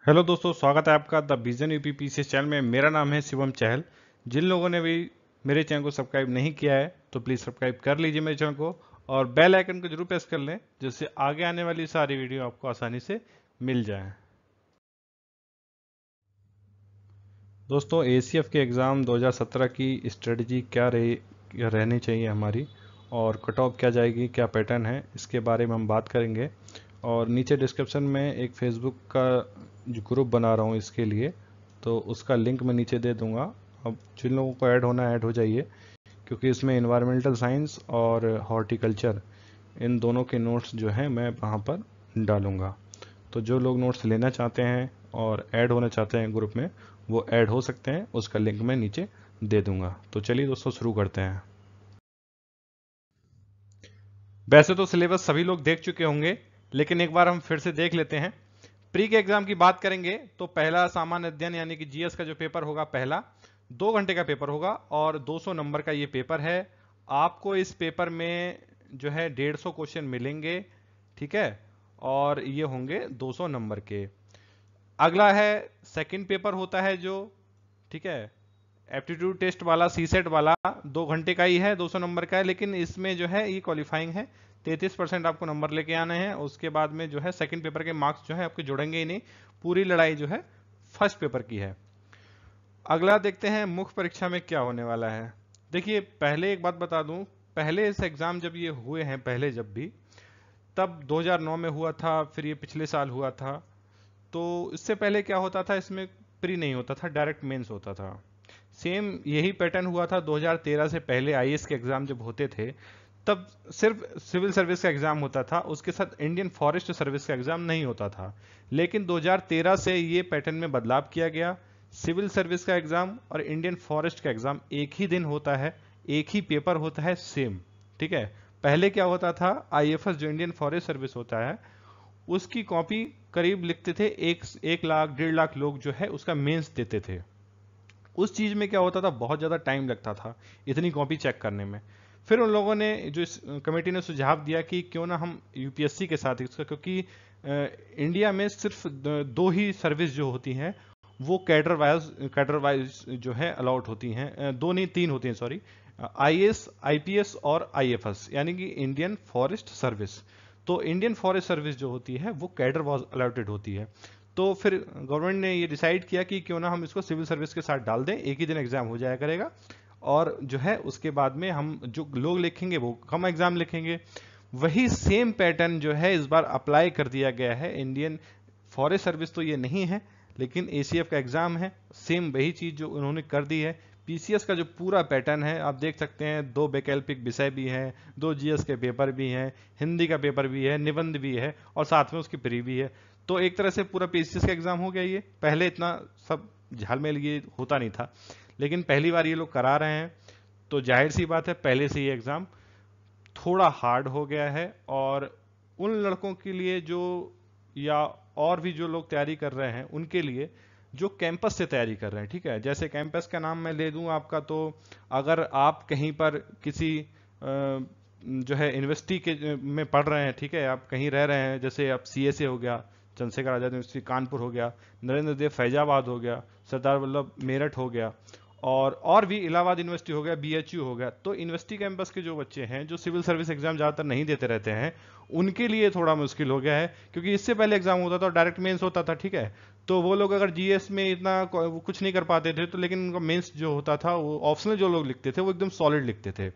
Hello दोस्तों, स्वागत है आपका the vision UP PCS channel में। मेरा नाम है शिवम चहल। जिन लोगों ने भी मेरे चैनल को सब्सक्राइब नहीं किया है तो प्लीज़ सब्सक्राइब कर लीजिए मेरे चैनल को और बेल आइकन को जरूर प्रेस कर लें, जिससे आगे आने वाली सारी वीडियो आपको आसानी से मिल जाए। दोस्तों, एसीएफ के एग्ज़ाम 2017 की स्ट्रेटजी क्या रहनी चाहिए हमारी, और कट ऑफ क्या जाएगी, क्या पैटर्न है, इसके बारे में हम बात करेंगे। और नीचे डिस्क्रिप्शन में एक फेसबुक का जो ग्रुप बना रहा हूँ इसके लिए, तो उसका लिंक मैं नीचे दे दूंगा। अब जिन लोगों को ऐड होना है ऐड हो जाइए, क्योंकि इसमें इन्वायरमेंटल साइंस और हॉर्टिकल्चर इन दोनों के नोट्स जो हैं मैं वहाँ पर डालूंगा। तो जो लोग नोट्स लेना चाहते हैं और ऐड होना चाहते हैं ग्रुप में, वो ऐड हो सकते हैं। उसका लिंक मैं नीचे दे दूंगा। तो चलिए दोस्तों, शुरू करते हैं। वैसे तो सिलेबस सभी लोग देख चुके होंगे, लेकिन एक बार हम फिर से देख लेते हैं। प्री के एग्जाम की बात करेंगे तो पहला सामान्य अध्ययन यानी कि जीएस का जो पेपर होगा, पहला 2 घंटे का पेपर होगा और 200 नंबर का ये पेपर है। आपको इस पेपर में जो है 150 क्वेश्चन मिलेंगे, ठीक है, और ये होंगे 200 नंबर के। अगला है सेकंड पेपर होता है जो, ठीक है, एप्टीट्यूड टेस्ट वाला, सी सेट वाला, 2 घंटे का ही है, 200 नंबर का है, लेकिन इसमें जो है ये क्वालिफाइंग है। 33% आपको नंबर लेके आने हैं। उसके बाद में जो है सेकंड पेपर के मार्क्स जो है आपके जुड़ेंगे ही नहीं। पूरी लड़ाई जो है फर्स्ट पेपर की है। अगला देखते हैं मुख्य परीक्षा में क्या होने वाला है। देखिए, पहले एक बात बता दूं, पहले इस एग्जाम जब ये हुए हैं, पहले जब भी, तब 2009 में हुआ था, फिर ये पिछले साल हुआ था। तो इससे पहले क्या होता था, इसमें प्री नहीं होता था, डायरेक्ट मेंस होता था। सेम यही पैटर्न हुआ था 2013 से पहले। आईएएस के एग्जाम जब होते थे तब सिर्फ सिविल सर्विस का एग्जाम होता था, उसके साथ इंडियन फॉरेस्ट सर्विस का एग्जाम नहीं होता था। लेकिन 2013 से ये पैटर्न में बदलाव किया गया। सिविल सर्विस का एग्जाम और इंडियन फॉरेस्ट का एग्जाम एक ही दिन होता है, एक ही पेपर होता है, सेम। ठीक है। पहले क्या होता था, आईएफएस जो इंडियन फॉरेस्ट सर्विस होता है, उसकी कॉपी करीब लिखते थे 1 लाख 1.5 लाख लोग जो है उसका मेंस देते थे। उस चीज में क्या होता था, बहुत ज्यादा टाइम लगता था इतनी कॉपी चेक करने में। फिर उन लोगों ने, जो इस कमेटी ने सुझाव दिया कि क्यों ना हम यूपीएससी के साथ इसका, क्योंकि इंडिया में सिर्फ दो ही सर्विस जो होती हैं वो कैडर वाइज जो है अलॉट होती हैं। दो नहीं, 3 होती हैं, सॉरी। आईएएस, आईपीएस और आईएफएस, यानी कि इंडियन फॉरेस्ट सर्विस। तो इंडियन फॉरेस्ट सर्विस जो होती है वो कैडर वाज अलॉटेड होती है। तो फिर गवर्नमेंट ने ये डिसाइड किया कि क्यों ना हम इसको सिविल सर्विस के साथ डाल दें, एक ही दिन एग्जाम हो जाया करेगा। और जो है उसके बाद में हम जो लोग लिखेंगे वो कम एग्जाम लिखेंगे। वही सेम पैटर्न जो है इस बार अप्लाई कर दिया गया है। इंडियन फॉरेस्ट सर्विस तो ये नहीं है, लेकिन एसीएफ का एग्जाम है। सेम वही चीज जो उन्होंने कर दी है। पीसीएस का जो पूरा पैटर्न है आप देख सकते हैं, 2 वैकल्पिक विषय भी हैं, 2 जीएस के पेपर भी हैं, हिंदी का पेपर भी है, निबंध भी है और साथ में उसकी प्री भी है। तो एक तरह से पूरा पीसीएस का एग्जाम हो गया ये। पहले इतना सब झालमेल ये होता नहीं था, लेकिन पहली बार ये लोग करा रहे हैं, तो जाहिर सी बात है पहले से ये एग्जाम थोड़ा हार्ड हो गया है। और उन लड़कों के लिए जो, या और भी जो लोग तैयारी कर रहे हैं उनके लिए, जो कैंपस से तैयारी कर रहे हैं, ठीक है। जैसे कैंपस का नाम मैं ले दूं आपका, तो अगर आप कहीं पर किसी जो है यूनिवर्सिटी के में पढ़ रहे हैं, ठीक है, आप कहीं रह रहे हैं, जैसे आप सीएसए हो गया, चंद्रशेखर आजाद यूनिवर्सिटी कानपुर हो गया, नरेंद्र देव फैजाबाद हो गया, सरदार वल्लभ मेरठ हो गया, और भी इलाहाबाद यूनिवर्सिटी हो गया, बीएचयू हो गया। तो यूनिवर्सिटी कैंपस के जो बच्चे हैं जो सिविल सर्विस एग्जाम ज्यादातर नहीं देते रहते हैं, उनके लिए थोड़ा मुश्किल हो गया है, क्योंकि इससे पहले एग्जाम होता था, डायरेक्ट मेंस होता था, ठीक है। तो वो लोग अगर जीएस में इतना कुछ नहीं कर पाते थे, तो लेकिन उनका मेंस जो होता था, वो ऑप्शनल जो लोग लिखते थे वो एकदम सॉलिड लिखते थे।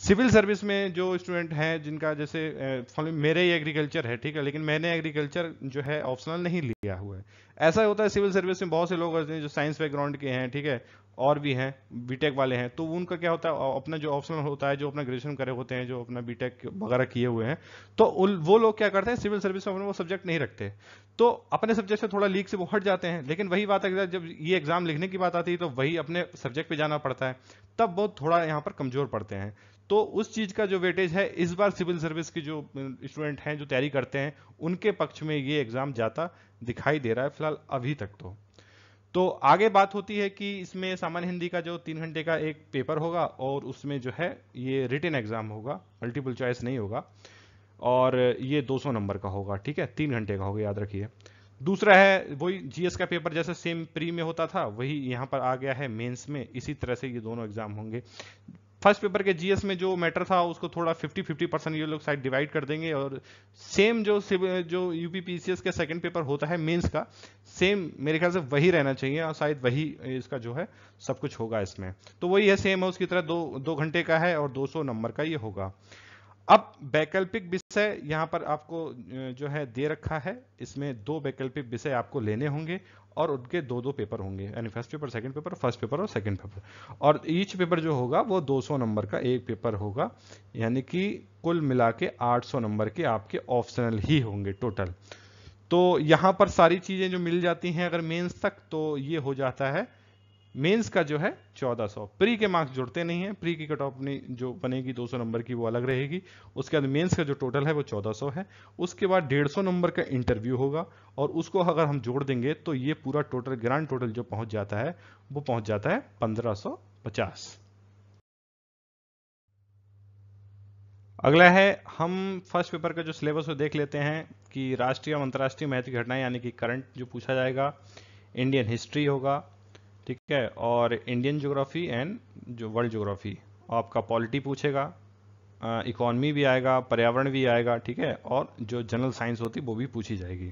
सिविल सर्विस में जो स्टूडेंट हैं जिनका, जैसे मेरे ही एग्रीकल्चर है, ठीक है, लेकिन मैंने एग्रीकल्चर जो है ऑप्शनल नहीं लिया हुआ है। ऐसा होता है सिविल सर्विस में, बहुत से लोग होते हैं जो साइंस बैकग्राउंड के हैं, ठीक है, और भी हैं, बीटेक वाले हैं, तो उनका क्या होता है, अपना जो ऑप्शनल होता है, जो अपना ग्रेजुएशन करे होते हैं, जो अपना बीटेक वगैरह किए हुए हैं, तो वो लोग क्या करते हैं, सिविल सर्विस में अपने वो सब्जेक्ट नहीं रखते, तो अपने सब्जेक्ट से थोड़ा लीक से वो हट जाते हैं। लेकिन वही बात है, जब ये एग्जाम लिखने की बात आती है तो वही अपने सब्जेक्ट पे जाना पड़ता है, तब वो थोड़ा यहाँ पर कमजोर पड़ते हैं। तो उस चीज का जो वेटेज है इस बार सिविल सर्विस की जो स्टूडेंट हैं जो तैयारी करते हैं, उनके पक्ष में ये एग्जाम जाता दिखाई दे रहा है फिलहाल अभी तक। तो आगे बात होती है कि इसमें सामान्य हिंदी का जो 3 घंटे का एक पेपर होगा, और उसमें जो है ये रिटन एग्जाम होगा, मल्टीपल चॉइस नहीं होगा, और ये 200 नंबर का होगा, ठीक है, 3 घंटे का होगा, याद रखिए। दूसरा है वही जीएस का पेपर जैसे सेम प्री में होता था वही यहाँ पर आ गया है मेंस में, इसी तरह से ये दोनों एग्जाम होंगे। फर्स्ट पेपर के जीएस में जो मैटर था उसको थोड़ा 50-50% ये लोग साइड डिवाइड कर देंगे, और सेम जो यूपी पीसीएस का सेकंड पेपर होता है मेंस का, सेम मेरे ख्याल से वही रहना चाहिए, और शायद वही इसका जो है सब कुछ होगा इसमें। तो वही है, सेम है उसकी तरह, 2 घंटे का है और 200 नंबर का ये होगा। अब वैकल्पिक विषय यहाँ पर आपको जो है दे रखा है, इसमें 2 वैकल्पिक विषय आपको लेने होंगे और उनके 2-2 पेपर होंगे, यानी first paper second paper, first paper और सेकंड पेपर, और ईच पेपर जो होगा वो 200 नंबर का एक पेपर होगा, यानी कि कुल मिला के 800 नंबर के आपके ऑप्शनल ही होंगे टोटल। तो यहाँ पर सारी चीजें जो मिल जाती हैं अगर मेंस तक, तो ये हो जाता है मेंस का जो है 1400। प्री के मार्क्स जुड़ते नहीं है, प्री की कट ऑफ जो बनेगी 200 नंबर की वो अलग रहेगी। उसके बाद मेंस का जो टोटल है वो 1400 है। उसके बाद 150 नंबर का इंटरव्यू होगा, और उसको अगर हम जोड़ देंगे तो ये पूरा टोटल ग्रांड टोटल जो पहुंच जाता है वो पहुंच जाता है 1550। अगला है, हम फर्स्ट पेपर का जो सिलेबस को देख लेते हैं कि राष्ट्रीय और अंतर्राष्ट्रीय महत्व की घटनाएं यानी कि करंट जो पूछा जाएगा, इंडियन हिस्ट्री होगा, ठीक है, और इंडियन ज्योग्राफी एंड जो वर्ल्ड ज्योग्राफी, आपका पॉलिटी पूछेगा, इकोनॉमी भी आएगा, पर्यावरण भी आएगा, ठीक है, और जो जनरल साइंस होती वो भी पूछी जाएगी,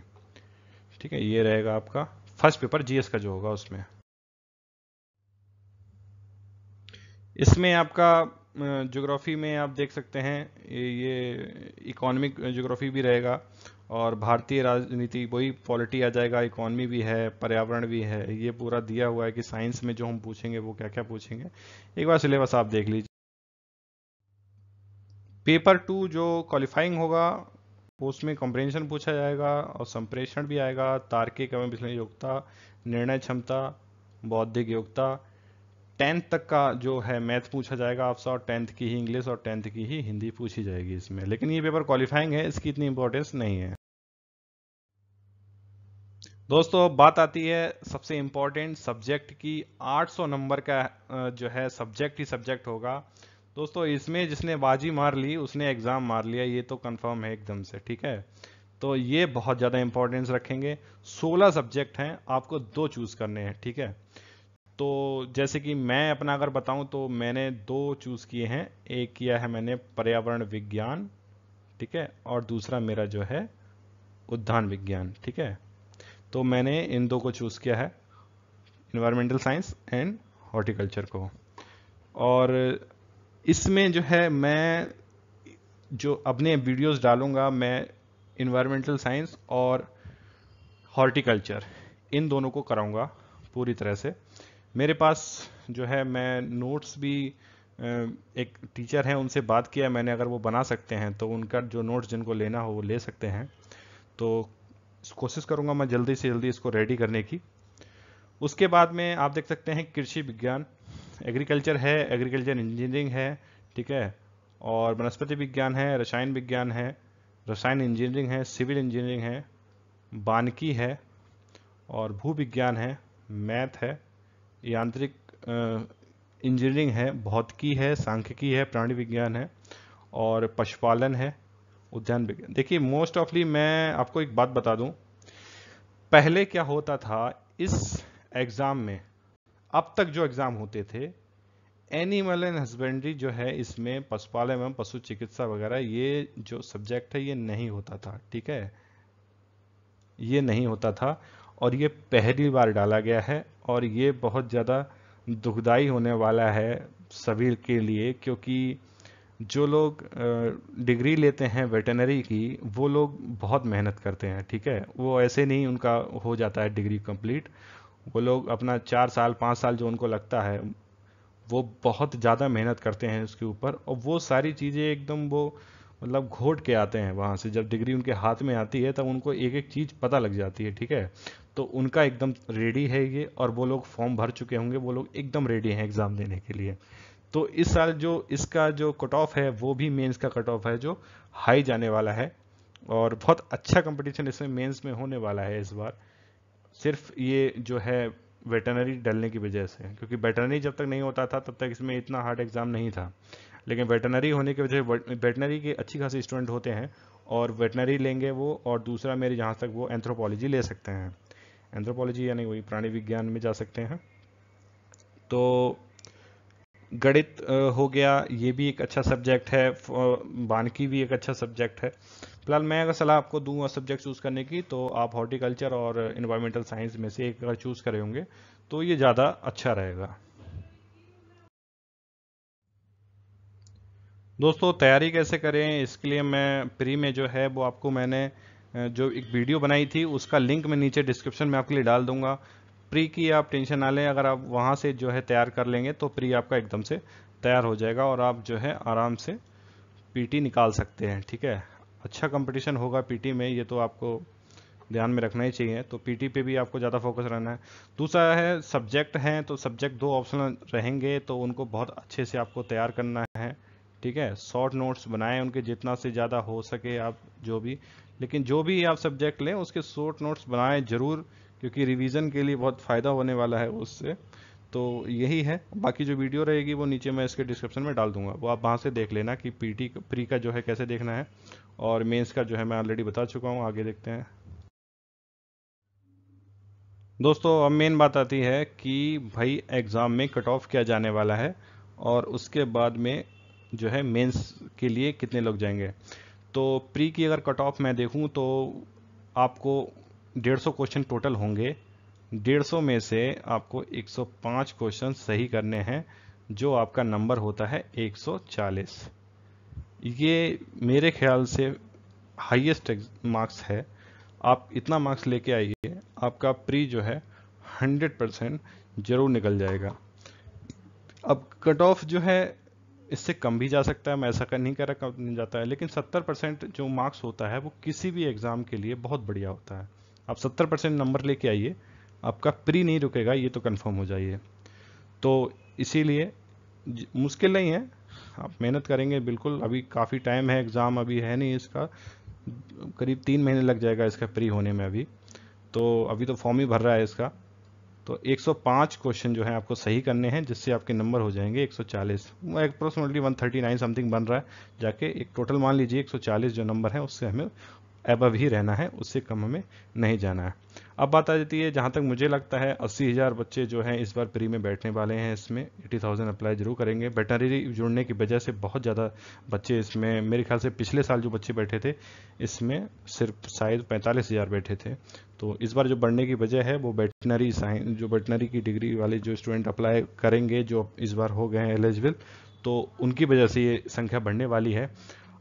ठीक है। ये रहेगा आपका फर्स्ट पेपर जीएस का जो होगा उसमें। इसमें आपका ज्योग्राफी में आप देख सकते हैं ये इकोनॉमिक ज्योग्राफी भी रहेगा, और भारतीय राजनीति वही पॉलिटी आ जाएगा, इकोनॉमी भी है, पर्यावरण भी है, ये पूरा दिया हुआ है कि साइंस में जो हम पूछेंगे वो क्या क्या पूछेंगे। एक बार सिलेबस आप देख लीजिए। पेपर 2 जो क्वालिफाइंग होगा उसमें कॉम्प्रिहेंशन पूछा जाएगा, और संप्रेषण भी आएगा, तार्किक एवं विश्लेषण योग्यता, निर्णय क्षमता, बौद्धिक योग्यता। 10th तक का जो है मैथ पूछा जाएगा आपसे, और 10th की ही इंग्लिश और 10th की ही हिंदी पूछी जाएगी इसमें, लेकिन ये पेपर क्वालिफाइंग है, इसकी इतनी इंपॉर्टेंस नहीं है। दोस्तों अब बात आती है सबसे इंपॉर्टेंट सब्जेक्ट की। 800 नंबर का जो है सब्जेक्ट ही सब्जेक्ट होगा। दोस्तों इसमें जिसने बाजी मार ली उसने एग्जाम मार लिया, ये तो कंफर्म है एकदम से, ठीक है। तो ये बहुत ज्यादा इंपॉर्टेंस रखेंगे। 16 सब्जेक्ट हैं, आपको 2 चूज करने हैं, ठीक है। तो जैसे कि मैं अपना अगर बताऊं तो मैंने 2 चूज किए हैं। एक किया है मैंने पर्यावरण विज्ञान, ठीक है, और दूसरा मेरा जो है उद्यान विज्ञान, ठीक है। तो मैंने इन 2 को चूज किया है, इन्वायरमेंटल साइंस एंड हॉर्टिकल्चर को। और इसमें जो है मैं जो अपने वीडियोस डालूंगा, मैं इन्वायरमेंटल साइंस और हॉर्टिकल्चर इन दोनों को कराऊंगा पूरी तरह से। मेरे पास जो है मैं नोट्स भी एक टीचर हैं उनसे बात किया मैंने, अगर वो बना सकते हैं तो उनका जो नोट्स जिनको लेना हो वो ले सकते हैं। तो कोशिश करूंगा मैं जल्दी से जल्दी इसको रेडी करने की। उसके बाद में आप देख सकते हैं कृषि विज्ञान, एग्रीकल्चर है, एग्रीकल्चर इंजीनियरिंग है, ठीक है, और वनस्पति विज्ञान है, रसायन विज्ञान है, रसायन इंजीनियरिंग है, सिविल इंजीनियरिंग है, वानिकी है, और भू विज्ञान है, मैथ है, यांत्रिक इंजीनियरिंग है, भौतिकी है, सांख्यिकी है, प्राणी विज्ञान है, और पशुपालन है, उद्यान विज्ञान। देखिए मोस्ट ऑफली मैं आपको एक बात बता दूं, पहले क्या होता था इस एग्जाम में, अब तक जो एग्जाम होते थे, एनिमल एंड हस्बेंड्री जो है इसमें पशुपालन एवं पशु चिकित्सा वगैरह ये जो सब्जेक्ट है ये नहीं होता था, ठीक है, ये नहीं होता था, और ये पहली बार डाला गया है, और ये बहुत ज़्यादा दुखदाई होने वाला है सभी के लिए, क्योंकि जो लोग डिग्री लेते हैं वेटरनरी की वो लोग बहुत मेहनत करते हैं, ठीक है, वो ऐसे नहीं उनका हो जाता है डिग्री कंप्लीट। वो लोग अपना 4 साल 5 साल जो उनको लगता है वो बहुत ज़्यादा मेहनत करते हैं उसके ऊपर, और वो सारी चीज़ें एकदम वो मतलब घोट के आते हैं वहाँ से। जब डिग्री उनके हाथ में आती है तब उनको एक एक चीज़ पता लग जाती है, ठीक है। तो उनका एकदम रेडी है ये, और वो लोग फॉर्म भर चुके होंगे, वो लोग एकदम रेडी हैं एग्ज़ाम देने के लिए। तो इस साल जो इसका जो कट ऑफ है वो भी मेंस का कट ऑफ है जो हाई जाने वाला है, और बहुत अच्छा कंपटीशन इसमें मेंस में होने वाला है इस बार, सिर्फ ये जो है वेटरनरी डलने की वजह से, क्योंकि वेटरनरी जब तक नहीं होता था तब तक इसमें इतना हार्ड एग्जाम नहीं था। लेकिन वेटनरी होने की वजह से वेटनरी के अच्छी खासी स्टूडेंट होते हैं और वेटनरी लेंगे वो, और दूसरा मेरे जहाँ तक वो एंथ्रोपोलॉजी ले सकते हैं। एंथ्रोपोलॉजी यानी वही प्राणी विज्ञान में जा सकते हैं। तो गणित हो गया, ये भी एक अच्छा सब्जेक्ट है, वानिकी भी एक अच्छा सब्जेक्ट है। फिलहाल मैं अगर सलाह आपको दूंगा सब्जेक्ट चूज़ करने की, तो आप हॉर्टिकल्चर और इन्वायरमेंटल साइंस में से एक अगर चूज़ करे होंगे तो ये ज़्यादा अच्छा रहेगा। दोस्तों तैयारी कैसे करें, इसके लिए मैं प्री में जो है वो आपको मैंने जो एक वीडियो बनाई थी उसका लिंक मैं नीचे डिस्क्रिप्शन में आपके लिए डाल दूंगा। प्री की आप टेंशन ना लें, अगर आप वहाँ से जो है तैयार कर लेंगे तो प्री आपका एकदम से तैयार हो जाएगा और आप जो है आराम से पीटी निकाल सकते हैं। ठीक है, अच्छा कंपटीशन होगा पीटी में, ये तो आपको ध्यान में रखना ही चाहिए। तो पीटी पे भी आपको ज़्यादा फोकस रहना है। दूसरा है सब्जेक्ट हैं, तो सब्जेक्ट 2 ऑप्शनल रहेंगे तो उनको बहुत अच्छे से आपको तैयार करना है। ठीक है, शॉर्ट नोट्स बनाएं उनके जितना से ज़्यादा हो सके आप, जो भी, लेकिन जो भी आप सब्जेक्ट लें उसके शॉर्ट नोट्स बनाएं ज़रूर, क्योंकि रिवीजन के लिए बहुत फ़ायदा होने वाला है उससे। तो यही है, बाकी जो वीडियो रहेगी वो नीचे मैं इसके डिस्क्रिप्शन में डाल दूंगा, वो आप वहाँ से देख लेना कि पीटी प्री का जो है कैसे देखना है, और मेंस का जो है मैं ऑलरेडी बता चुका हूँ। आगे देखते हैं दोस्तों। अब मेन बात आती है कि भाई एग्ज़ाम में कट ऑफ क्या जाने वाला है, और उसके बाद में जो है मेंस के लिए कितने लोग जाएंगे। तो प्री की अगर कट ऑफ मैं देखूं तो आपको 150 क्वेश्चन टोटल होंगे। 150 में से आपको 105 क्वेश्चन सही करने हैं, जो आपका नंबर होता है 140। ये मेरे ख्याल से हाईएस्ट मार्क्स है। आप इतना मार्क्स लेके आइए, आपका प्री जो है 100% जरूर निकल जाएगा। अब कट ऑफ जो है इससे कम भी जा सकता है, मैं ऐसा नहीं कह रहा कम नहीं जाता है, लेकिन 70% जो मार्क्स होता है वो किसी भी एग्जाम के लिए बहुत बढ़िया होता है। आप 70% नंबर लेके आइए, आपका प्री नहीं रुकेगा, ये तो कंफर्म हो जाइए। तो इसीलिए मुश्किल नहीं है, आप मेहनत करेंगे बिल्कुल। अभी काफ़ी टाइम है, एग्ज़ाम अभी है नहीं इसका, करीब 3 महीने लग जाएगा इसका प्री होने में अभी। तो अभी तो फॉर्म ही भर रहा है इसका। तो 105 क्वेश्चन जो है आपको सही करने हैं, जिससे आपके नंबर हो जाएंगे 140। वो अप्रोक्सीमेटली 139 समथिंग बन रहा है, जाके एक टोटल मान लीजिए 140 जो नंबर है उससे हमें एबव ही रहना है, उससे कम हमें नहीं जाना है। अब बात आ जाती है, जहाँ तक मुझे लगता है 80,000 बच्चे जो हैं इस बार प्री में बैठने वाले हैं, इसमें 80,000 अप्लाई जरूर करेंगे। वेटनरी जुड़ने की वजह से बहुत ज़्यादा बच्चे इसमें, मेरे ख्याल से पिछले साल जो बच्चे बैठे थे इसमें सिर्फ शायद 45,000 बैठे थे। तो इस बार जो बढ़ने की वजह है वो वेटनरी साइंस, जो वेटनरी की डिग्री वाले जो स्टूडेंट अप्लाई करेंगे, जो इस बार हो गए हैं एलिजिबल, तो उनकी वजह से ये संख्या बढ़ने वाली है।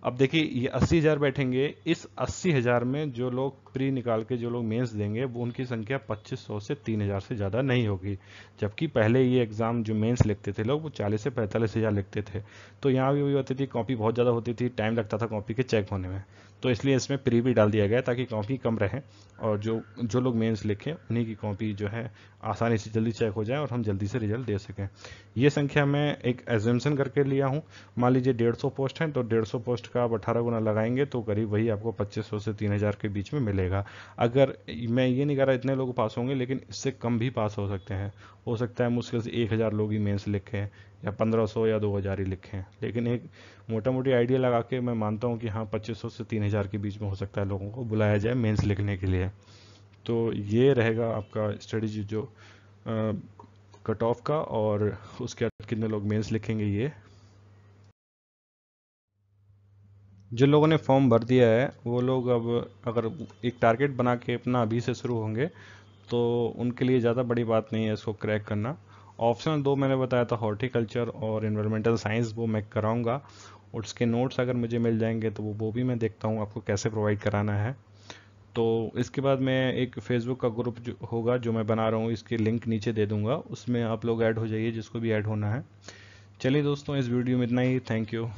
अब देखिए ये 80,000 बैठेंगे, इस 80,000 में जो लोग प्री निकाल के जो लोग मेंस देंगे वो उनकी संख्या 2500 से 3,000 से ज़्यादा नहीं होगी। जबकि पहले ये एग्ज़ाम जो मेंस लिखते थे लोग वो 40 से 45,000 लिखते थे। तो यहाँ भी वही होती थी, कॉपी बहुत ज़्यादा होती थी, टाइम लगता था कॉपी के चेक होने में। तो इसलिए इसमें प्री भी डाल दिया गया ताकि कॉपी कम रहे, और जो जो लोग मेंस लिखें उन्हीं की कॉपी जो है आसानी से जल्दी चेक हो जाए और हम जल्दी से रिजल्ट दे सकें। ये संख्या मैं एक एजम्पशन करके लिया हूँ। मान लीजिए 150 पोस्ट हैं, तो 150 पोस्ट का आप 18 गुना लगाएंगे तो करीब वही आपको 2500 से 3,000 के बीच में मिलेगा। अगर मैं ये नहीं कह रहा इतने लोग पास होंगे, लेकिन इससे कम भी पास हो सकते हैं। हो सकता है मुश्किल से 1,000 लोग ही मेंस लिखें, या 1,500 या 2,000 ही लिखें, लेकिन एक मोटा मोटी आइडिया लगा के मैं मानता हूँ कि हाँ 2500 से 3,000 के बीच में हो सकता है लोगों को बुलाया जाए मेंस लिखने के लिए। तो ये रहेगा आपका स्ट्रेटजी जो कट ऑफ का, और उसके बाद कितने लोग मेंस लिखेंगे। ये जिन लोगों ने फॉर्म भर दिया है वो लोग अब अगर एक टारगेट बना के अपना अभी से शुरू होंगे तो उनके लिए ज़्यादा बड़ी बात नहीं है इसको क्रैक करना। ऑप्शनल 2 मैंने बताया था, हॉर्टिकल्चर और इन्वायरमेंटल साइंस, वो मैं कराऊंगा। उसके नोट्स अगर मुझे मिल जाएंगे तो वो भी मैं देखता हूँ आपको कैसे प्रोवाइड कराना है। तो इसके बाद मैं एक फेसबुक का ग्रुप जो होगा जो मैं बना रहा हूँ, इसकी लिंक नीचे दे दूंगा, उसमें आप लोग ऐड हो जाइए जिसको भी ऐड होना है। चलिए दोस्तों, इस वीडियो में इतना ही। Thank you.